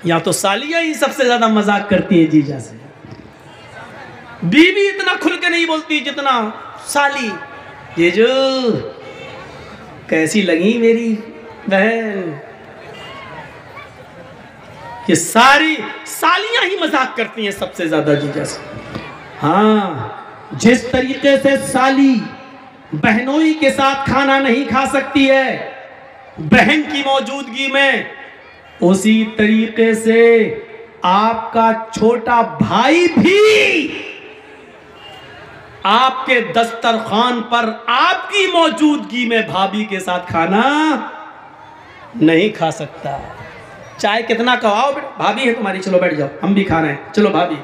यहाँ तो सालियाँ ही सबसे ज्यादा मजाक करती है जीजा से। बीवी इतना खुल के नहीं बोलती जितना साली। जीजू कैसी लगी मेरी बहन। ये सारी सालियां ही मजाक करती हैं सबसे ज्यादा जीजा से। हाँ, जिस तरीके से साली बहनोई के साथ खाना नहीं खा सकती है बहन की मौजूदगी में, उसी तरीके से आपका छोटा भाई भी आपके दस्तरखान पर आपकी मौजूदगी में भाभी के साथ खाना नहीं खा सकता। चाय कितना कवाओ, भाभी है तुम्हारी, चलो बैठ जाओ, हम भी खा रहे हैं, चलो भाभी।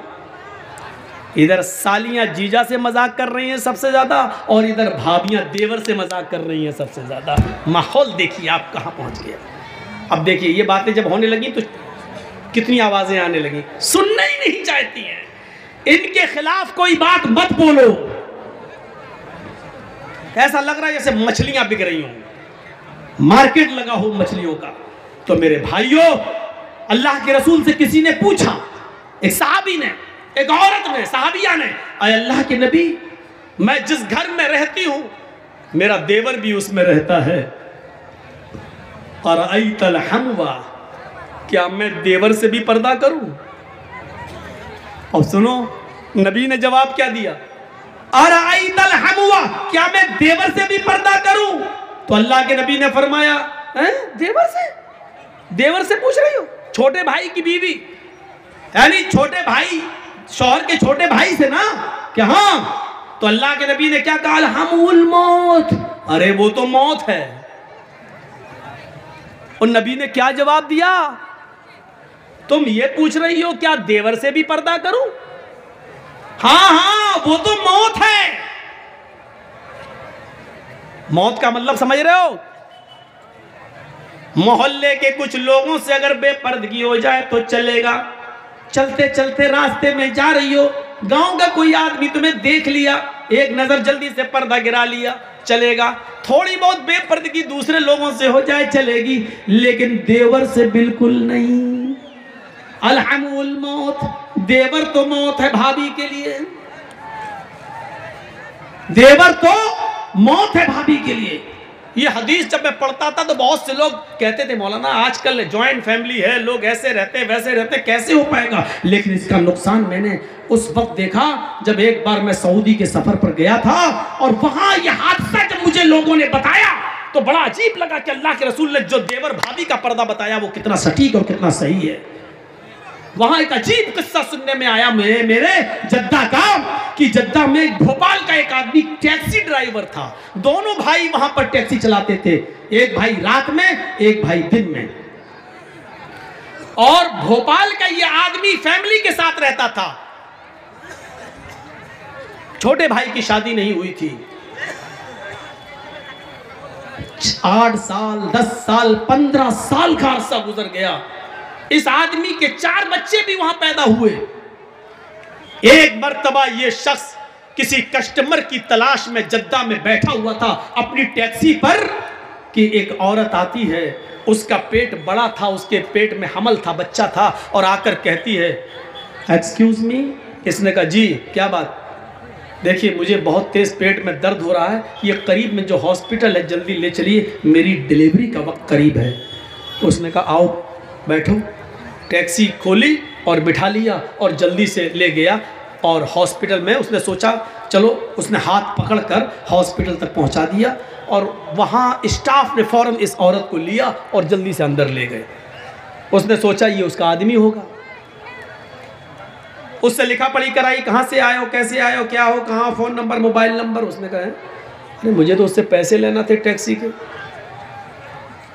इधर सालियां जीजा से मजाक कर रही हैं सबसे ज्यादा, और इधर भाभियां देवर से मजाक कर रही हैं सबसे ज्यादा। माहौल देखिए आप कहां पहुंच गया। अब देखिए ये बातें जब होने लगी तो कितनी आवाजें आने लगी, सुनना ही नहीं चाहती हैं। इनके खिलाफ कोई बात मत बोलो। ऐसा लग रहा है जैसे मछलियां बिक रही हों, मार्केट लगा हो मछलियों का। तो मेरे भाइयों, अल्लाह के रसूल से किसी ने पूछा, एक सहाबी ने, एक औरत ने, सहाबिया ने, अय अल्लाह के नबी, मैं जिस घर में रहती हूं मेरा देवर भी उसमें रहता है, और अयतल हमवा, क्या मैं देवर से भी पर्दा करूं? और सुनो नबी ने जवाब क्या दिया, और अयतल हमवा, क्या मैं देवर से भी पर्दा करूं? तो अल्लाह के नबी ने फरमाया, देवर से? देवर से पूछ रही हो? छोटे भाई की बीवी, यानी छोटे भाई, शौहर के छोटे भाई से ना, क्या? हाँ। तो अल्लाह के नबी ने क्या कहा, हमउल मौत, अरे वो तो मौत है। और नबी ने क्या जवाब दिया, तुम ये पूछ रही हो क्या देवर से भी पर्दा करूं? हाँ हाँ, वो तो मौत है। मौत का मतलब समझ रहे हो? मोहल्ले के कुछ लोगों से अगर बेपर्दगी हो जाए तो चलेगा। चलते चलते रास्ते में जा रही हो, गांव का कोई आदमी तुम्हें देख लिया, एक नजर जल्दी से पर्दा गिरा लिया, चलेगा। थोड़ी बहुत बेपर्दगी दूसरे लोगों से हो जाए चलेगी, लेकिन देवर से बिल्कुल नहीं। अलहमुल मौत, देवर तो मौत है भाभी के लिए, देवर तो मौत है भाभी के लिए। ये हदीस जब मैं पढ़ता था तो बहुत से लोग कहते थे, मौलाना आजकल जॉइंट फैमिली है, लोग ऐसे रहते वैसे रहते, कैसे हो पाएगा? लेकिन इसका नुकसान मैंने उस वक्त देखा जब एक बार मैं सऊदी के सफर पर गया था, और वहां यह हादसा जब मुझे लोगों ने बताया तो बड़ा अजीब लगा कि अल्लाह के रसूल ने जो देवर भाभी का पर्दा बताया वो कितना सटीक और कितना सही है। वहां एक अजीब किस्सा सुनने में आया मेरे जद्दा का, कि जद्दा में भोपाल का एक आदमी टैक्सी ड्राइवर था। दोनों भाई वहां पर टैक्सी चलाते थे, एक भाई रात में, एक भाई दिन में। और भोपाल का ये आदमी फैमिली के साथ रहता था। छोटे भाई की शादी नहीं हुई थी, 8 साल, 10 साल, 15 साल का अरसा गुजर गया। इस आदमी के 4 बच्चे भी वहां पैदा हुए। एक मर्तबा ये शख्स किसी कस्टमर की तलाश में जद्दा में बैठा हुआ था अपनी टैक्सी पर, कि एक औरत आती है, उसका पेट बड़ा था, उसके पेट में हमल था, बच्चा था, और आकर कहती है, एक्सक्यूज मी। इसने कहा जी क्या बात? देखिए मुझे बहुत तेज पेट में दर्द हो रहा है, ये करीब में जो हॉस्पिटल है जल्दी ले चलिए, मेरी डिलीवरी का वक्त करीब है। उसने कहा आओ बैठो। टैक्सी खोली और बिठा लिया और जल्दी से ले गया, और हॉस्पिटल में उसने सोचा चलो, उसने हाथ पकड़कर हॉस्पिटल तक पहुंचा दिया, और वहाँ स्टाफ ने फौरन इस औरत को लिया और जल्दी से अंदर ले गए। उसने सोचा ये उसका आदमी होगा, उससे लिखा पढ़ी कराई, कहाँ से आए हो, कैसे आए हो, क्या हो, कहाँ, फ़ोन नंबर, मोबाइल नंबर। उसने कहा अरे मुझे तो उससे पैसे लेना थे टैक्सी के।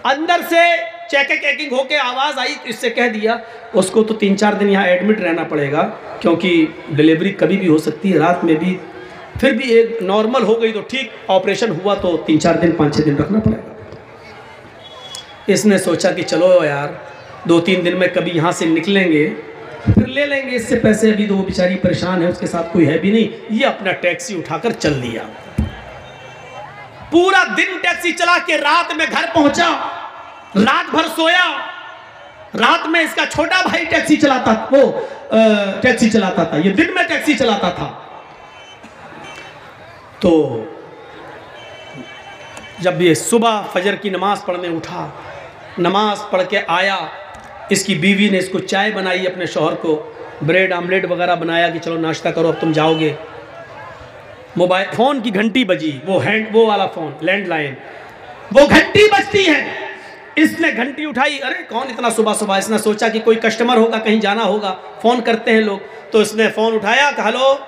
अंदर से चेकिंग होके आवाज़ आई, इससे कह दिया उसको तो 3-4 दिन यहाँ एडमिट रहना पड़ेगा, क्योंकि डिलीवरी कभी भी हो सकती है, रात में भी। फिर भी एक नॉर्मल हो गई तो ठीक, ऑपरेशन हुआ तो 3-4 दिन, 5-6 दिन रखना पड़ेगा। इसने सोचा कि चलो यार 2-3 दिन में कभी यहाँ से निकलेंगे, फिर ले लेंगे इससे पैसे, अभी तो वो बेचारी परेशान है, उसके साथ कोई है भी नहीं। ये अपना टैक्सी उठाकर चल दिया। पूरा दिन टैक्सी चला के रात में घर पहुंचा, रात भर सोया, रात में इसका छोटा भाई टैक्सी चलाता, वो टैक्सी चलाता था, ये दिन में टैक्सी चलाता था। तो जब ये सुबह फजर की नमाज पढ़ने उठा, नमाज पढ़ के आया, इसकी बीवी ने इसको चाय बनाई, अपने शौहर को ब्रेड आमलेट वगैरह बनाया कि चलो नाश्ता करो, अब तुम जाओगे। मोबाइल फ़ोन की घंटी बजी, वो वाला फ़ोन लैंडलाइन, वो घंटी बजती है। इसने घंटी उठाई, अरे कौन इतना सुबह सुबह, इसने सोचा कि कोई कस्टमर होगा, कहीं जाना होगा, फ़ोन करते हैं लोग। तो इसने फ़ोन उठाया, कहा हेलो।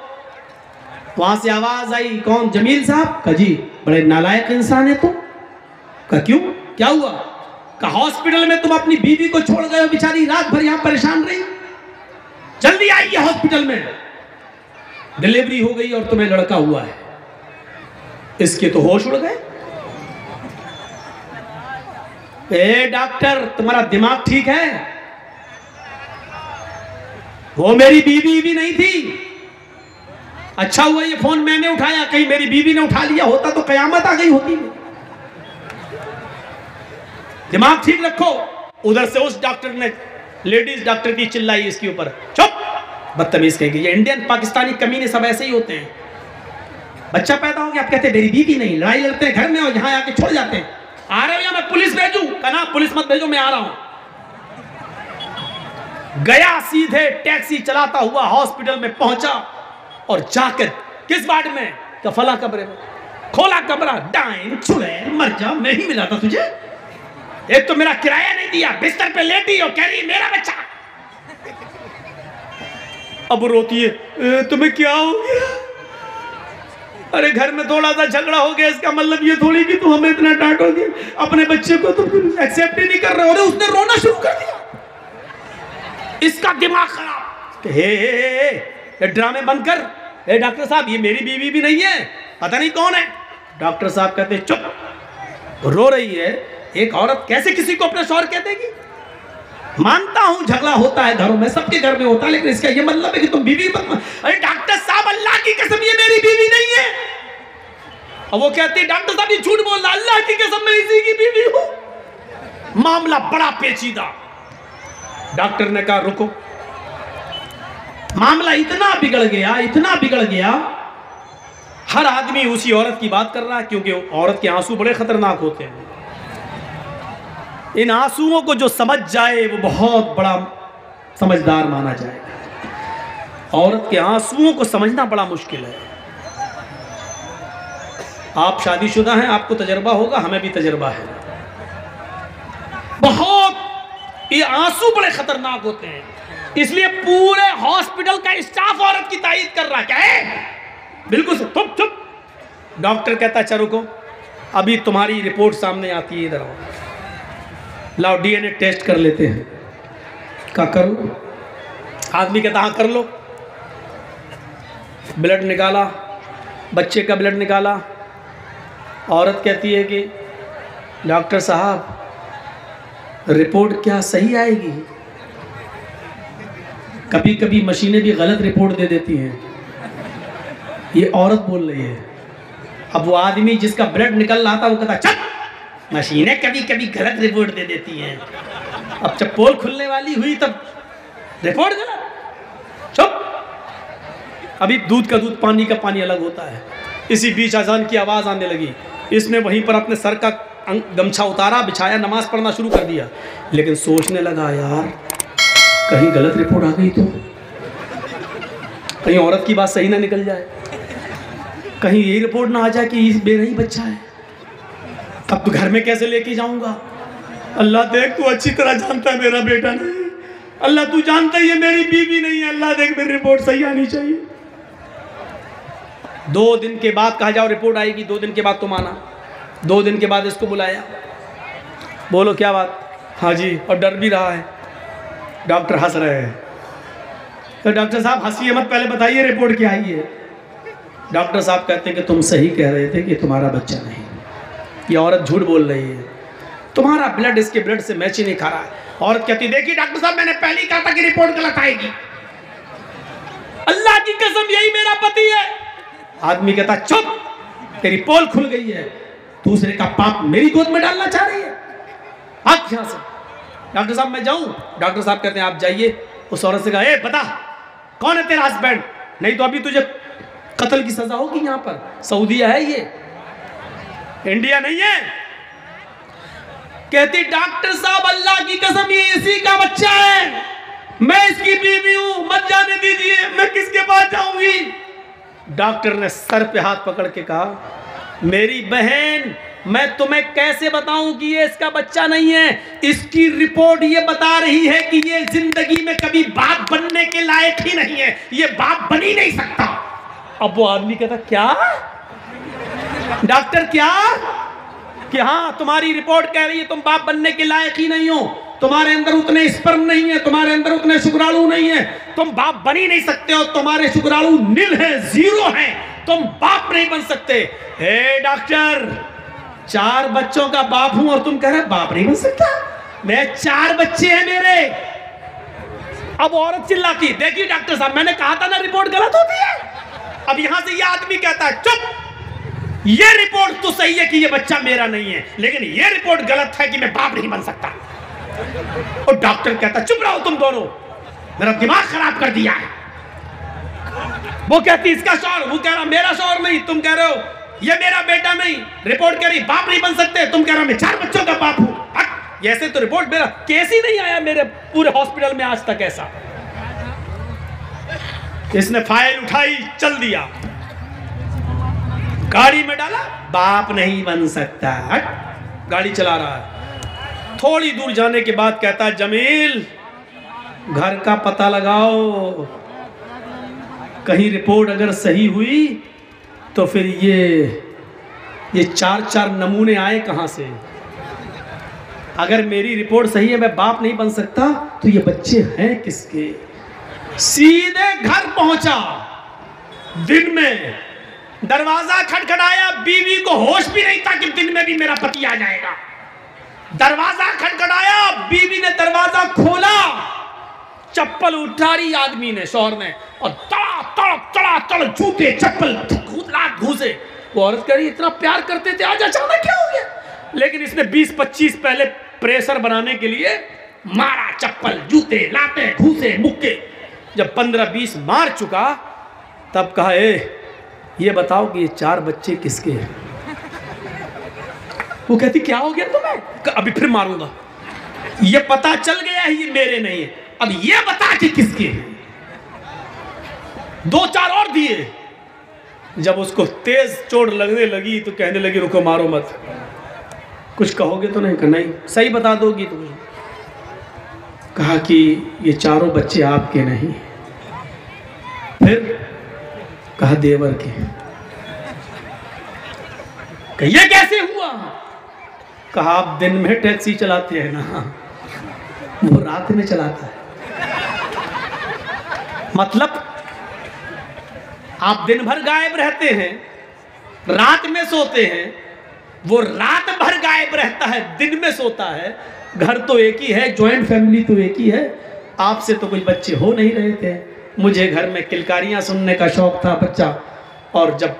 वहाँ से आवाज़ आई, कौन? जमील साहब। कहा जी, बड़े नालायक इंसान है तुम। कहा क्यों, क्या हुआ? कहा हॉस्पिटल में तुम अपनी बीवी को छोड़ गए हो, बेचारी रात भर यहाँ परेशान रही, जल्दी आइए हॉस्पिटल में, डिलीवरी हो गई और तुम्हें लड़का हुआ है। इसके तो होश उड़ गए। ए डॉक्टर, तुम्हारा दिमाग ठीक है? वो मेरी बीवी भी नहीं थी। अच्छा हुआ ये फोन मैंने उठाया, कहीं मेरी बीवी ने उठा लिया होता तो कयामत आ गई होती। दिमाग ठीक रखो। उधर से उस डॉक्टर ने, लेडीज डॉक्टर की चिल्लाई इसके ऊपर, चुप बदतमीज कहेगी। ये इंडियन पाकिस्तानी कमीने सब ऐसे ही होते हैं। बच्चा पैदा हो गया, आप कहते हैं मेरी बीवी नहीं, लड़ाई लड़ते हैं घर में और यहाँ आके छोड़ जाते हैं। आ रहे हो या मैं पुलिस भेजूं? कहना पुलिस मत भेजो, मैं आ रहा हूं। गया सीधे टैक्सी चलाता हुआ हॉस्पिटल में पहुंचा और जाकर किस वार्ड में? फला कमरे में। खोला कमरा, डाइन चुड़ैल मर जा, मैं ही मिला था तुझे। एक तो मेरा किराया नहीं दिया, बिस्तर पे लेटी हो, कह रही मेरा बच्चा। अब रोती है, तुम्हें क्या हो गया? अरे घर में थोड़ा सा झगड़ा हो गया, इसका मतलब ये थोड़ी कि तुम हमें इतना डांटोगे, अपने बच्चे को तुम एक्सेप्ट ही नहीं कर रहे हो। उसने रोना शुरू कर दिया, इसका दिमाग खराब। हे ड्रामे बंद कर। ए डॉक्टर साहब, ये मेरी बीवी भी नहीं है, पता नहीं कौन है। डॉक्टर साहब कहते चुप, रो रही है। एक औरत कैसे किसी को अपना शौहर कह देगी? मानता हूं झगड़ा होता है घरों में, सबके घर में होता है, लेकिन इसका ये मतलब है कि तुम बीवी मत। अरे डॉक्टर साहब, अल्लाह की कसम ये मेरी बीवी नहीं है। और वो कहती है डॉक्टर साहब ये झूठ बोल रहा, अल्लाह की कसम मैं इसी की बीवी हूं। मामला बड़ा पेचीदा। डॉक्टर ने कहा रुको। मामला इतना बिगड़ गया, इतना बिगड़ गया, हर आदमी उसी औरत की बात कर रहा है, क्योंकि औरत के आंसू बड़े खतरनाक होते हैं। इन आंसुओं को जो समझ जाए वो बहुत बड़ा समझदार माना जाएगा। औरत के आंसुओं को समझना बड़ा मुश्किल है। आप शादीशुदा हैं, आपको तजर्बा होगा, हमें भी तजर्बा है। बहुत ये आंसू बड़े खतरनाक होते हैं, इसलिए पूरे हॉस्पिटल का स्टाफ औरत की तारीफ कर रहा है। बिल्कुल चुप चुप। डॉक्टर कहता है चलो को, अभी तुम्हारी रिपोर्ट सामने आती है, इधर आओ, लाओ डीएनए टेस्ट कर लेते हैं। क्या कर लो? आदमी कहता हाँ कर लो। ब्लड निकाला, बच्चे का ब्लड निकाला। औरत कहती है कि डॉक्टर साहब रिपोर्ट क्या सही आएगी? कभी कभी मशीनें भी गलत रिपोर्ट दे देती हैं। ये औरत बोल रही है। अब वो आदमी जिसका ब्लड निकल रहा था वो कहता चल, मशीनें कभी कभी गलत रिपोर्ट दे देती हैं। अब जब पोल खुलने वाली हुई तब रिपोर्ट गलत। चुप। अभी दूध का दूध, पानी का पानी अलग होता है। इसी बीच अजान की आवाज़ आने लगी। इसने वहीं पर अपने सर का गमछा उतारा, बिछाया, नमाज पढ़ना शुरू कर दिया। लेकिन सोचने लगा यार कहीं गलत रिपोर्ट आ गई तो, कहीं औरत की बात सही ना निकल जाए, कहीं यही रिपोर्ट ना आ जाए कि मेरा ही बच्चा है। अब तो घर में कैसे लेके जाऊंगा? अल्लाह देख, तू अच्छी तरह जानता है मेरा बेटा नहीं। अल्लाह तू जानता ही है मेरी बीवी नहीं है। अल्लाह देख, मेरी रिपोर्ट सही आनी चाहिए। 2 दिन के बाद कहा जाओ रिपोर्ट आएगी, 2 दिन के बाद तुम आना। 2 दिन के बाद इसको बुलाया, बोलो क्या बात? हाँ जी, और डर भी रहा है। डॉक्टर हंस रहे हैं। तो डॉक्टर साहब हंसिए मत, पहले बताइए रिपोर्ट क्या आई है। डॉक्टर साहब कहते हैं कि तुम सही कह रहे थे कि तुम्हारा बच्चा नहीं, ये औरत झूठ बोल रही है, तुम्हारा ब्लड इसके ब्लड से मैच ही नहीं खा रहा है। औरत कहती देखिए डॉक्टर साहब, मैंने पहले ही कहा था कि रिपोर्ट गलत आएगी। अल्लाह की कसम यही मेरा पति है। आदमी कहता चुप, तेरी पोल खुल गई है, दूसरे का पाप मेरी गोद में डालना चाह रही है। आज यहां से डॉक्टर साहब मैं जाऊं? डॉक्टर साहब कहते हैं आप जाइए। उस औरत से कहा, ए बता कौन है तेरा हस्बैंड, नहीं तो अभी तुझे कत्ल की सजा होगी। यहाँ पर सऊदीया है, ये इंडिया नहीं है। कहती डॉक्टर साहब अल्लाह की कसम ये इसी का बच्चा है, मैं इसकी बीवी हूं, मत जाने दीजिए, मैं किसके पास जाऊंगी? डॉक्टर ने सर पे हाथ पकड़ के कहा, मेरी बहन मैं तुम्हें कैसे बताऊं कि ये इसका बच्चा नहीं है? इसकी रिपोर्ट ये बता रही है कि ये जिंदगी में कभी बाप बनने के लायक ही नहीं है, ये बाप बन ही नहीं सकता। अब वो आदमी कहता क्या डॉक्टर, क्या? कि हाँ तुम्हारी रिपोर्ट कह रही है तुम बाप बनने के लायक ही नहीं हो, तुम्हारे अंदर उतने स्पर्म नहीं है, तुम्हारे अंदर उतने शुक्राणु नहीं है, तुम बाप बन ही नहीं सकते हो, तुम्हारे शुक्राणु नील है, जीरो है, तुम बाप नहीं बन सकते। हे डॉक्टर 4 बच्चों का बाप हूं और तुम कह रहे बाप नहीं बन सकता? मैं 4 बच्चे हैं मेरे। अब औरत चिल्लाती, देखिए डॉक्टर साहब मैंने कहा था ना रिपोर्ट गलत होती है। अब यहां से यह आदमी कहता है चुप, ये रिपोर्ट तो सही है कि ये बच्चा मेरा नहीं है, लेकिन ये रिपोर्ट गलत है कि मैं बाप नहीं बन सकता। और डॉक्टर कहता चुप रहो तुम दोनों, मेरा दिमाग खराब कर दिया है। वो कहती इसका शौहर, वो कह रहा मेरा शौहर नहीं, तुम कह रहे हो ये मेरा बेटा नहीं, रिपोर्ट कह रही बाप नहीं बन सकते, तुम कह रहे हो मैं 4 बच्चों का बाप हूं। ऐसे तो रिपोर्ट मेरा केस ही नहीं आया मेरे पूरे हॉस्पिटल में आज तक ऐसा। इसने फाइल उठाई, चल दिया, गाड़ी में डाला, बाप नहीं बन सकता, गाड़ी चला रहा है। थोड़ी दूर जाने के बाद कहता है जमील घर का पता लगाओ, कहीं रिपोर्ट अगर सही हुई तो फिर ये 4 नमूने आए कहां से? अगर मेरी रिपोर्ट सही है मैं बाप नहीं बन सकता तो ये बच्चे हैं किसके? सीधे घर पहुंचा, दिन में दरवाजा खटखटाया, बीवी को होश भी नहीं था कि दिन में भी मेरा पति आ जाएगा। दरवाजा खटखटाया, बीवी ने दरवाजा खोला, चप्पल उठारी आदमी ने, शौहर ने, और तड़ा जूते चप्पल घूसे। वो औरत कह रही इतना प्यार करते थे आज अचानक क्या हो गया? लेकिन इसने 20-25 पहले प्रेशर बनाने के लिए मारा, चप्पल जूते लाते घूसे मुक्के। जब 15-20 मार चुका तब कहा ये बताओ कि ये 4 बच्चे किसके हैं? वो कहती क्या हो गया तुम्हें? अभी फिर मारूंगा, ये पता चल गया है ये मेरे नहीं है, अब ये बता कि किसके हैं। 2-4 और दिए। जब उसको तेज चोट लगने लगी तो कहने लगी रुको मारो मत, कुछ कहोगे तो नहीं? नहीं सही बता दोगी तो? कहा कि ये 4 बच्चे आपके नहीं। फिर कहा देवर के। ये कैसे हुआ? कहा आप दिन में टैक्सी चलाते हैं ना, वो रात में चलाता है। मतलब आप दिन भर गायब रहते हैं, रात में सोते हैं, वो रात भर गायब रहता है, दिन में सोता है। घर तो एक ही है, ज्वाइंट फैमिली तो एक ही है, आपसे तो कोई बच्चे हो नहीं रहे थे। मुझे घर में किलकारियां सुनने का शौक था बच्चा, और जब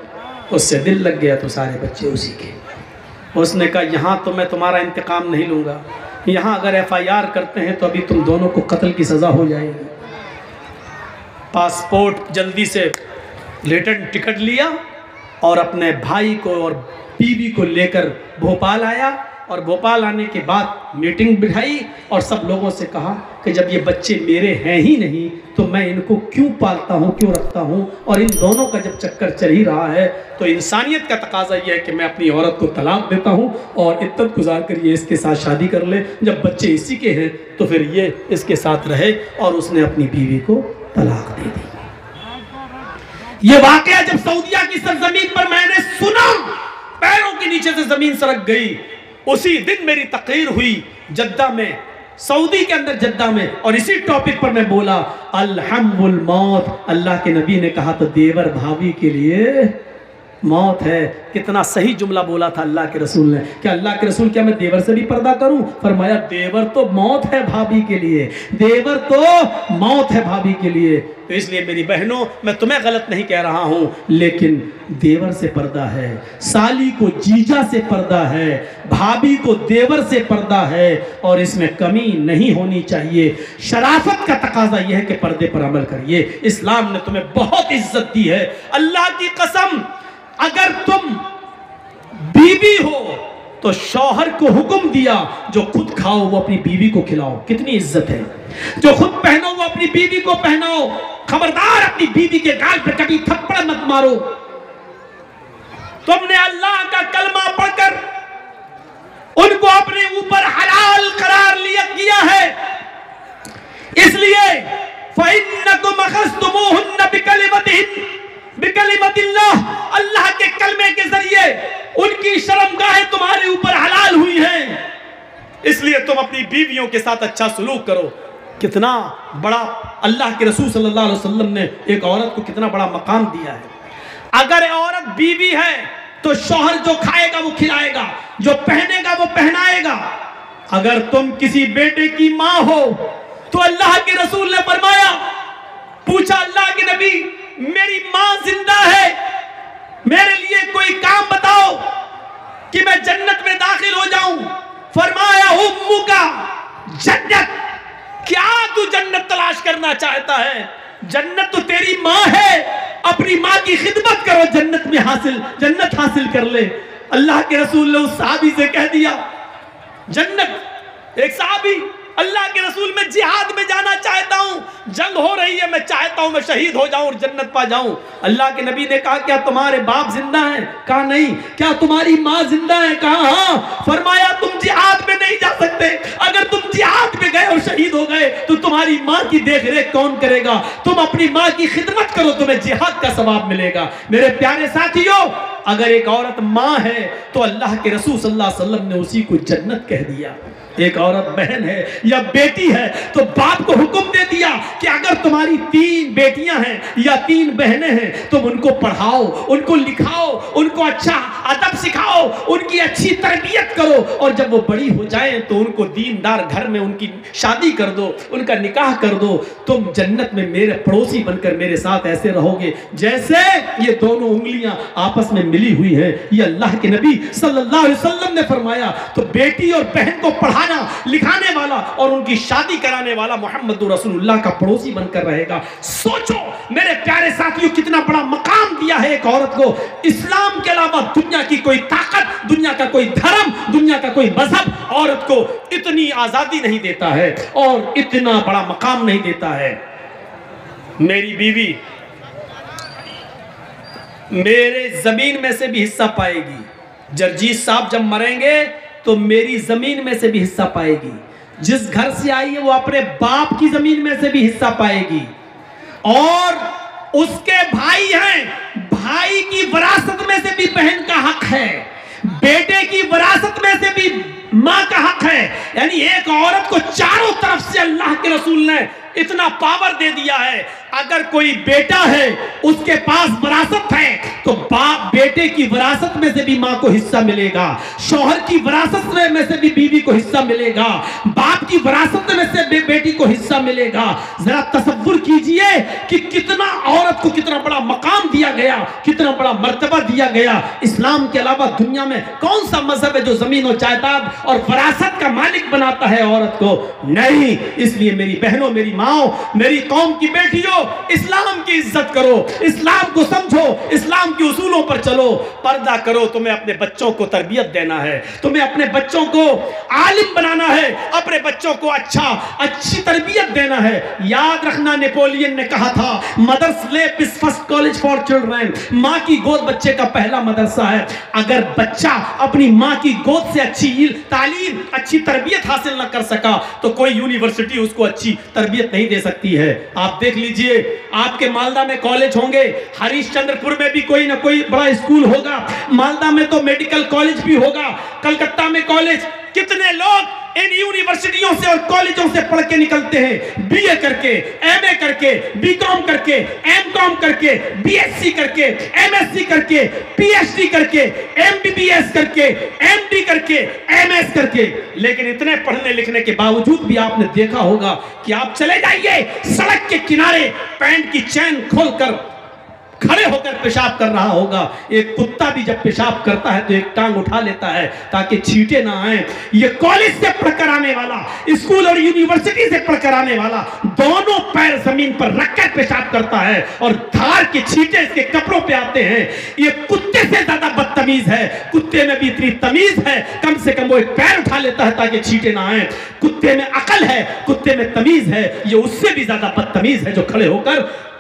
उससे दिल लग गया तो सारे बच्चे उसी के। उसने कहा यहाँ तो मैं तुम्हारा इंतकाम नहीं लूँगा, यहाँ अगर FIR करते हैं तो अभी तुम दोनों को कत्ल की सज़ा हो जाएगी। पासपोर्ट जल्दी से रिटर्न टिकट लिया और अपने भाई को और बीवी को लेकर भोपाल आया, और भोपाल आने के बाद मीटिंग बिठाई और सब लोगों से कहा कि जब ये बच्चे मेरे हैं ही नहीं तो मैं इनको क्यों पालता हूँ, क्यों रखता हूँ, और इन दोनों का जब चक्कर चल ही रहा है तो इंसानियत का तकाजा ये है कि मैं अपनी औरत को तलाक देता हूँ और इद्दत गुजार कर ये इसके साथ शादी कर ले, जब बच्चे इसी के हैं तो फिर ये इसके साथ रहे। और उसने अपनी बीवी को तलाक दे दी। ये वाकया जब सऊदिया की सरजमीन पर मैंने सुना, पैरों के नीचे से जमीन सरक गई। उसी दिन मेरी तकरीर हुई जद्दा में, सऊदी के अंदर जद्दा में, और इसी टॉपिक पर मैं बोला अल्हम्दुल मौत। अल्लाह के नबी ने कहा तो देवर भाभी के लिए मौत है। कितना सही जुमला बोला था अल्लाह के रसूल ने। क्या अल्लाह के रसूल, क्या मैं देवर से भी पर्दा करूं? फरमाया देवर तो मौत है भाभी के लिए, देवर तो मौत है भाभी के लिए। तो इसलिए मेरी बहनों, मैं तुम्हें गलत नहीं कह रहा हूं, लेकिन देवर से पर्दा है, साली को जीजा से पर्दा है, भाभी को देवर से पर्दा है, और इसमें कमी नहीं होनी चाहिए। शराफत का तकाजा यह है कि पर्दे पर अमल करिए। इस्लाम ने तुम्हें बहुत इज्जत दी है। अल्लाह की कसम, अगर तुम बीवी हो तो शौहर को हुक्म दिया जो खुद खाओ वो अपनी बीवी को खिलाओ। कितनी इज्जत है। जो खुद पहनो वो अपनी बीवी को पहनाओ। खबरदार अपनी बीवी के गाल पर कभी थप्पड़ मत मारो। तुमने अल्लाह का कलमा पढ़कर उनको अपने ऊपर हलाल करार लिया किया है, इसलिए फ़इन्नकुम अख़ज़्तुमूहुन्न बिकलिमतिल्लाह, अल्लाह के कलमे के जरिए उनकी शर्मगाहें तुम्हारे ऊपर हलाल हुई हैं, इसलिए तुम अपनी बीवियों के साथ अच्छा सलूक करो। कितना बड़ा अल्लाह के रसूल सल्लल्लाहु अलैहि वसल्लम ने एक औरत को कितना बड़ा मकाम दिया है। अगर औरत बीवी है तो शौहर जो खाएगा वो खिलाएगा, जो पहनेगा वो पहनाएगा। अगर तुम किसी बेटे की माँ हो तो अल्लाह के रसूल ने फरमाया, पूछा अल्लाह के नबी, मेरी माँ जिंदा है, मेरे लिए कोई काम बताओ कि मैं जन्नत में दाखिल हो जाऊं। फरमाया उम्मुका जन्नत, क्या तू जन्नत तलाश करना चाहता है? जन्नत तो तेरी माँ है, अपनी माँ की खिदमत करो, जन्नत हासिल कर ले। अल्लाह के रसूल ने उस साहबी से कह दिया जन्नत। एक साहबी, अल्लाह के रसूल, मैं जिहाद में जाना चाहता हूं, जंग हो रही है, मैं चाहता हूं मैं शहीद हो जाऊं और जन्नत पा जाऊं। अल्लाह के नबी ने कहा, क्या तुम्हारे बाप जिंदा हैं? कहा नहीं। क्या तुम्हारी माँ जिंदा है? कहा हाँ। फरमाया तुम जिहाद में नहीं जा सकते। अगर तुम जिहाद में गए और शहीद हो गए तो तुम्हारी माँ की देख रेख कौन करेगा? तुम अपनी माँ की खिदमत करो, तुम्हें जिहाद का सवाब मिलेगा। मेरे प्यारे साथियों, अगर एक औरत माँ है तो अल्लाह के रसूल सल्लल्लाहु अलैहि वसल्लम ने उसी को जन्नत कह दिया। एक औरत बहन है या बेटी है तो बाप को हुक्म दे दिया कि अगर तुम्हारी 3 बेटियां हैं या 3 बहनें हैं तुम उनको पढ़ाओ, उनको लिखाओ, उनको अच्छा अदब सिखाओ, उनकी अच्छी तरबियत करो, और जब वो बड़ी हो जाएं तो उनको दीनदार घर में उनकी शादी कर दो, उनका निकाह कर दो। तुम जन्नत में मेरे पड़ोसी बनकर मेरे साथ ऐसे रहोगे जैसे ये दोनों उंगलियां आपस में मिली हुई है। ये अल्लाह के नबी सल्लल्लाहु अलैहि वसल्लम ने फरमाया। तो बेटी और बहन को पढ़ाना, लिखाने वाला और उनकी शादी कराने वाला मोहम्मद रसूलुल्लाह का पड़ोसी बनकर रहेगा। सोचो मेरे प्यारे साथियों, कितना बड़ा मकाम दिया है एक औरत को। इस्लाम के अलावा दुनिया की कोई ताकत, दुनिया का कोई धर्म, दुनिया का कोई मजहब औरत को इतनी आजादी नहीं देता है और इतना बड़ा मकाम नहीं देता है। मेरी बीवी मेरे जमीन में से भी हिस्सा पाएगी। जरजीत साहब जब मरेंगे तो मेरी जमीन में से भी हिस्सा पाएगी। जिस घर से आई है वो अपने बाप की जमीन में से भी हिस्सा पाएगी। और उसके भाई हैं, भाई की विरासत में से भी बहन का हक है, बेटे की विरासत में से भी मां का हक है। यानी एक औरत को चारों तरफ से अल्लाह के रसूल ने इतना पावर दे दिया है। अगर कोई बेटा है उसके पास विरासत है तो बाप बेटे की विरासत में से भी मां को हिस्सा मिलेगा, शौहर की विरासत में से भी बीवी को हिस्सा मिलेगा, बाप की विरासत में से बेटी को हिस्सा मिलेगा। जरा तसव्वुर कीजिए कि कितना औरत को कितना बड़ा मकाम दिया गया, कितना बड़ा मर्तबा दिया गया। इस्लाम के अलावा दुनिया में कौन सा मजहब है जो जमीन और जायदाद और विरासत का मालिक बनाता है औरत को? नहीं। इसलिए मेरी बहनों, मेरी माओ, मेरी कौम की बेटियों, इस्लाम की इज्जत करो, इस्लाम को समझो, इस्लाम के उसूलों पर चलो, पर्दा करो। तुम्हें अपने बच्चों को तरबियत देना है, तुम्हें अपने बच्चों को आलिम बनाना है, अपने बच्चों को अच्छी तरबियत देना है। याद रखना, नेपोलियन ने कहा था mother's lap is first college for children. माँ की गोद बच्चे का पहला मदरसा है। अगर बच्चा अपनी माँ की गोद से अच्छी तालीम, अच्छी तरबियत हासिल न कर सका तो कोई यूनिवर्सिटी उसको अच्छी तरबियत नहीं दे सकती है। आप देख लीजिए, आपके मालदा में कॉलेज होंगे, हरिश्चंद्रपुर में भी कोई ना कोई बड़ा स्कूल होगा, मालदा में तो मेडिकल कॉलेज भी होगा, कलकत्ता में कॉलेज। कितने लोग इन यूनिवर्सिटियों से और कॉलेजों से पढ़ के निकलते हैं, बीए करके, एमए करके, बीकॉम करके, एमकॉम करके, बीएससी करके, एमएससी करके, पीएचडी करके, एमबीबीएस करके, एमडी करके, एमएस करके। लेकिन इतने पढ़ने लिखने के बावजूद भी आपने देखा होगा कि आप चले जाइए सड़क के किनारे, पैंट की चैन खोलकर खड़े होकर पेशाब कर रहा होगा। एक कुत्ता भी जब पेशाब करता है तो एक टांग उठा लेता है ताकि छींटे ना आए। ये कॉलेज से पढ़कर आने वाला, स्कूल और यूनिवर्सिटी से पढ़कर आने वाला दोनों पैर जमीन पर रखकर पेशाब करता है और धार के छींटे इसके कपड़ों पे आते हैं। ये कुत्ते से ज्यादा बदतमीज है। कुत्ते में भी इतनी तमीज है, कम से कम वो एक पैर उठा लेता है ताकि छींटे ना आए। कुत्ते में अकल है, कुत्ते में तमीज है। ये उससे भी ज्यादा बदतमीज है जो खड़े होकर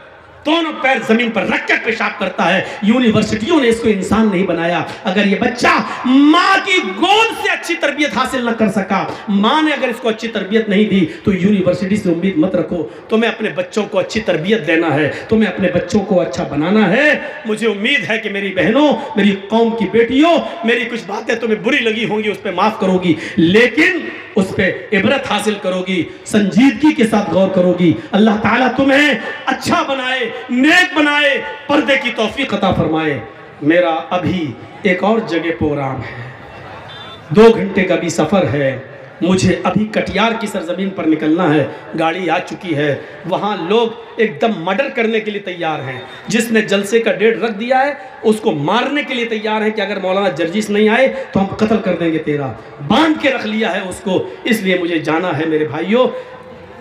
दोनों पैर जमीन पर रखकर पेशाब करता है। यूनिवर्सिटियों ने इसको इंसान नहीं बनाया। अगर ये बच्चा माँ की गोद से अच्छी तरबियत हासिल न कर सका, माँ ने अगर इसको अच्छी तरबियत नहीं दी, तो यूनिवर्सिटी से उम्मीद मत रखो। तुम्हें अपने बच्चों को अच्छी तरबियत देना है, तुम्हें अपने बच्चों को अच्छा बनाना है। मुझे उम्मीद है कि मेरी बहनों, मेरी कौम की बेटियों, मेरी कुछ बातें तुम्हें बुरी लगी होंगी, उस पर माफ करोगी, लेकिन उस पर इबरत हासिल करोगी, संजीदगी के साथ गौर करोगी। अल्लाह ताला तुम्हें अच्छा बनाए, नेक बनाए, पर्दे की तौफीक अता फरमाए। मेरा अभी एक और जगह प्रोग्राम है, 2 घंटे का भी सफ़र है। मुझे अभी कटियार की सरजमीन पर निकलना है। गाड़ी आ चुकी है, वहाँ लोग एकदम मर्डर करने के लिए तैयार हैं। जिसने जलसे का डेट रख दिया है उसको मारने के लिए तैयार है कि अगर मौलाना जर्जिस नहीं आए तो हम कत्ल कर देंगे तेरा। बांध के रख लिया है उसको। इसलिए मुझे जाना है मेरे भाइयों।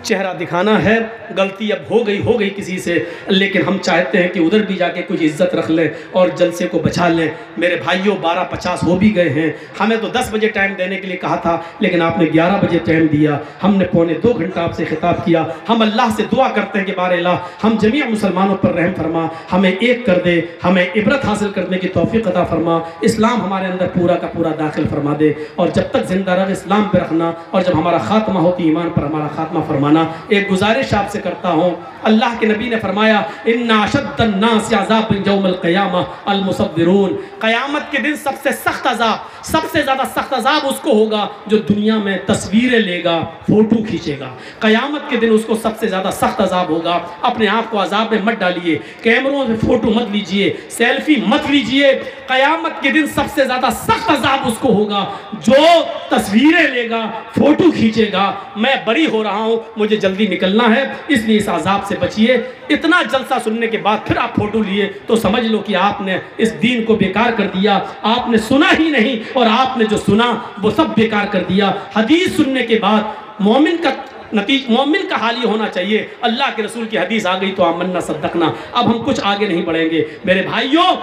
चेहरा दिखाना है, गलती अब हो गई किसी से, लेकिन हम चाहते हैं कि उधर भी जाके कुछ इज्जत रख लें और जलसे को बचा लें। मेरे भाइयों 12:50 हो भी गए हैं। हमें तो 10 बजे टाइम देने के लिए कहा था, लेकिन आपने 11 बजे टाइम दिया। हमने पौने 2 घंटा आपसे खिताब किया। हम अल्लाह से दुआ करते हैं कि बारे अल्लाह हम जमीअ मुसलमानों पर रहम फरमा, हमें एक कर दे, हमें इबरत हासिल करने की तौफीक अता फरमा, इस्लाम हमारे अंदर पूरा का पूरा दाखिल फरमा दे। और जब तक जिंदा रहे इस्लाम पर रखना, और जब हमारा खात्मा होती ईमान पर हमारा खात्मा फरमाना। एक गुजारिश आपसे करता हूँ, अल्लाह के नबी ने फरमाया, इन्ना अशद्दन्नास अज़ाबन यौमल क़ियामह अल मुसव्विरून। क़यामत के दिन सबसे सख्त अज़ाब, सबसे ज़्यादा सख्त अज़ाब उसको होगा जो दुनिया में तस्वीरें लेगा, फ़ोटो खींचेगा। क़यामत के दिन उसको सबसे ज़्यादा सख्त अज़ाब होगा। अपने आप को अज़ाब में मत डालिए, कैमरों से फ़ोटो मत लीजिए, सेल्फी मत लीजिए। क़यामत के दिन सबसे ज़्यादा सख्त अज़ाब उसको होगा जो तस्वीरें लेगा, फ़ोटो खींचेगा। मैं बरी हो रहा हूँ, मुझे जल्दी निकलना है, इसलिए इस अज़ाब से बचिए। इतना जलसा सुनने के बाद फिर आप फोटो लिए तो समझ लो कि आपने इस दीन को बेकार कर दिया। आपने सुना ही नहीं और आपने जो सुना वो सब बेकार कर दिया। हदीस सुनने के बाद मोमिन का हाल ये होना चाहिए, अल्लाह के रसूल की हदीस आ गई तो आमन्ना सद्दकना। अब हम कुछ आगे नहीं बढ़ेंगे मेरे भाइयों।